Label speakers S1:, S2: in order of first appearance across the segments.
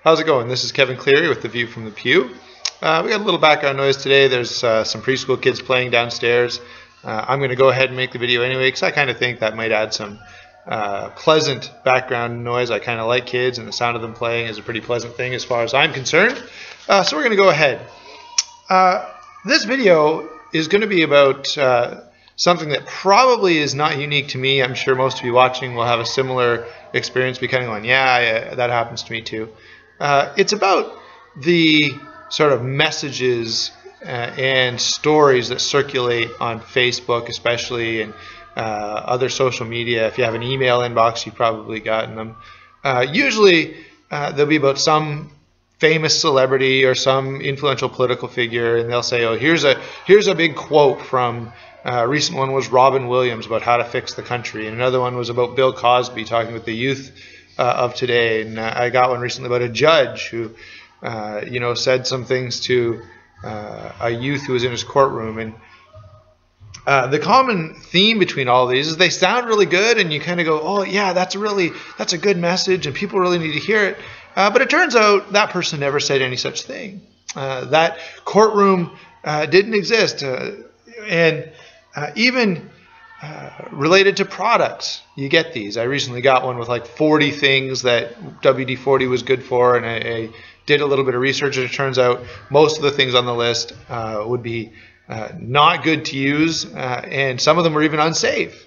S1: How's it going? This is Kevin Cleary with The View from the Pew. We got a little background noise today. There's some preschool kids playing downstairs. I'm going to go ahead and make the video anyway because I kind of think that might add some pleasant background noise. I kind of like kids, and the sound of them playing is a pretty pleasant thing as far as I'm concerned. So we're going to go ahead. This video is going to be about something that probably is not unique to me. I'm sure most of you watching will have a similar experience, be kind of going, yeah, that happens to me too. It's about the sort of messages and stories that circulate on Facebook especially, and other social media. If you have an email inbox, you've probably gotten them. Usually they'll be about some famous celebrity or some influential political figure, and they'll say, oh, here's a big quote from a recent one was Robin Williams about how to fix the country, and another one was about Bill Cosby talking with the youth of today, and I got one recently about a judge who said some things to a youth who was in his courtroom. And the common theme between all of these is they sound really good, and you kind of go, oh yeah, that's a good message and people really need to hear it. But it turns out that person never said any such thing. That courtroom didn't exist. Even related to products, you get these. I recently got one with like 40 things that WD-40 was good for, and I did a little bit of research, and it turns out most of the things on the list would be not good to use, and some of them were even unsafe.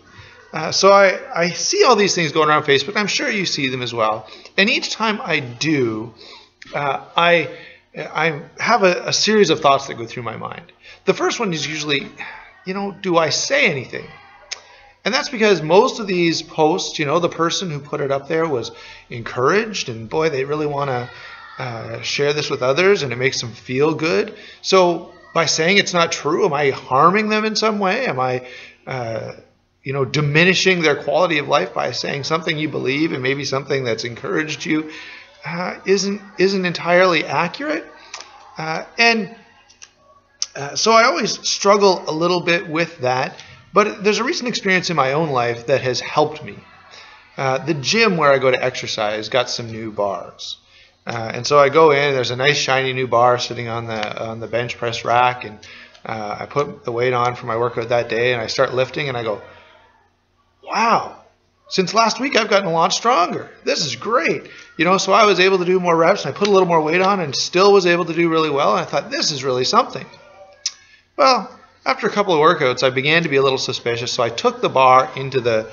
S1: So I see all these things going around Facebook. I'm sure you see them as well. And each time I do, I have a series of thoughts that go through my mind. The first one is usually, do I say anything? And that's because most of these posts, the person who put it up there was encouraged, and boy, they really want to share this with others, and it makes them feel good. So by saying it's not true, am I harming them in some way? Am I diminishing their quality of life by saying something you believe and maybe something that's encouraged you isn't entirely accurate? So I always struggle a little bit with that. But there's a recent experience in my own life that has helped me. The gym where I go to exercise got some new bars. And so I go in, and there's a nice shiny new bar sitting on the bench press rack, and I put the weight on for my workout that day, and I start lifting, and I go, wow, since last week I've gotten a lot stronger. This is great. So I was able to do more reps, and I put a little more weight on and still was able to do really well, and I thought, this is really something. Well, after a couple of workouts, I began to be a little suspicious, so I took the bar into the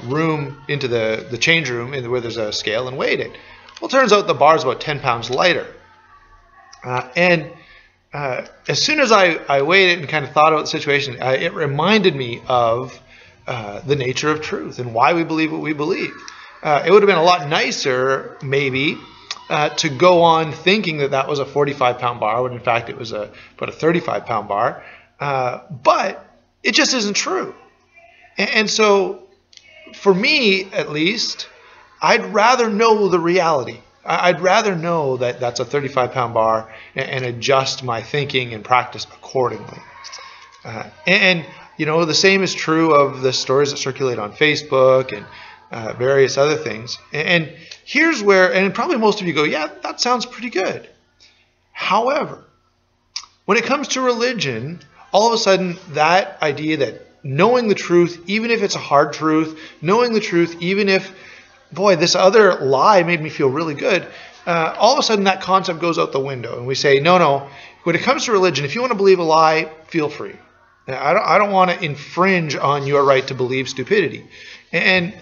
S1: room, into the change room where there's a scale, and weighed it. Well, it turns out the bar is about 10 pounds lighter. And as soon as I weighed it and kind of thought about the situation, it reminded me of the nature of truth and why we believe what we believe. It would have been a lot nicer, maybe, to go on thinking that was a 45-pound bar, when in fact it was about a 35-pound bar. But it just isn't true. And so, for me at least, I'd rather know the reality. I'd rather know that that's a 35-pound bar and adjust my thinking and practice accordingly. The same is true of the stories that circulate on Facebook and various other things. And here's where, and probably most of you go, yeah, that sounds pretty good. However, when it comes to religion, all of a sudden that idea that knowing the truth, even if it's a hard truth, knowing the truth, even if, boy, this other lie made me feel really good, all of a sudden that concept goes out the window, and we say, no, when it comes to religion, if you want to believe a lie, feel free. I don't want to infringe on your right to believe stupidity. And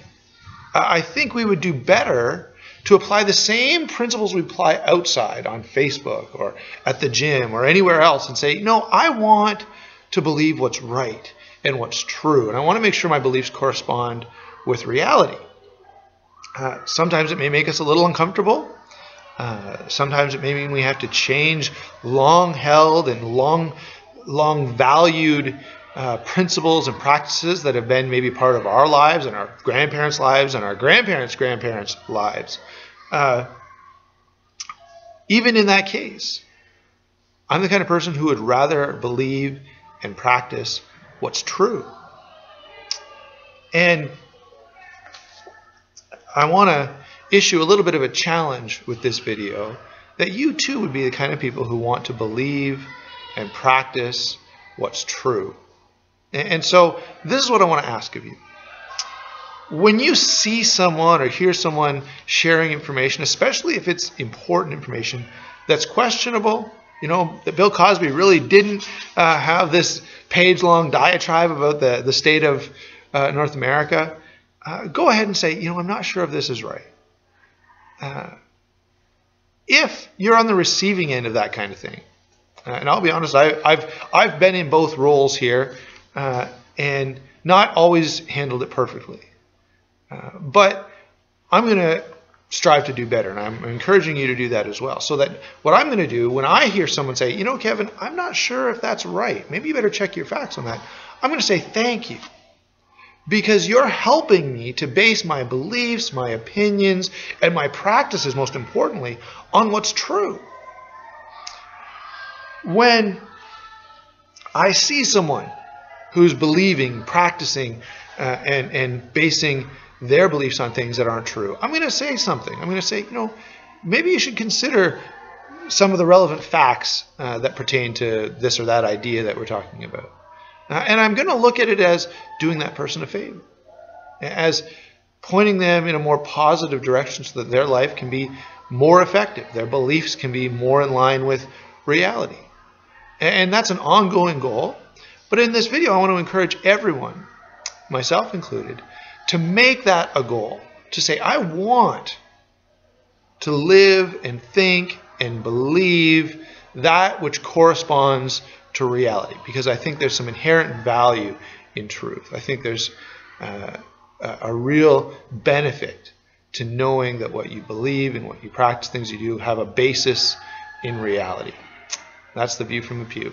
S1: I think we would do better to apply the same principles we apply outside on Facebook or at the gym or anywhere else, and say, I want to believe what's right and what's true, and I want to make sure my beliefs correspond with reality. Sometimes it may make us a little uncomfortable. Sometimes it may mean we have to change long-held and long-valued principles and practices that have been maybe part of our lives and our grandparents' lives and our grandparents' lives. Even in that case, I'm the kind of person who would rather believe and practice what's true. And I want to issue a little bit of a challenge with this video, that you too would be the kind of people who want to believe and practice what's true. And so this is what I want to ask of you. When you see someone or hear someone sharing information, especially if it's important information that's questionable, you know, that Bill Cosby really didn't have this page-long diatribe about the state of North America, go ahead and say, you know, I'm not sure if this is right. If you're on the receiving end of that kind of thing, and I'll be honest, I've been in both roles here and not always handled it perfectly. But I'm going to strive to do better, and I'm encouraging you to do that as well. So that what I'm going to do when I hear someone say, you know, Kevin, I'm not sure if that's right, maybe you better check your facts on that, I'm going to say thank you. Because you're helping me to base my beliefs, my opinions, and my practices, most importantly, on what's true. When I see someone who's believing, practicing, and basing their beliefs on things that aren't true, I'm going to say something. I'm going to say, you know, maybe you should consider some of the relevant facts that pertain to this or that idea that we're talking about. And I'm going to look at it as doing that person a favor, as pointing them in a more positive direction so that their life can be more effective, their beliefs can be more in line with reality. And that's an ongoing goal. But in this video, I want to encourage everyone, myself included, to make that a goal, to say, I want to live and think and believe that which corresponds to reality, because I think there's some inherent value in truth. I think there's a real benefit to knowing that what you believe and what you practice, things you do, have a basis in reality. That's the view from the pew.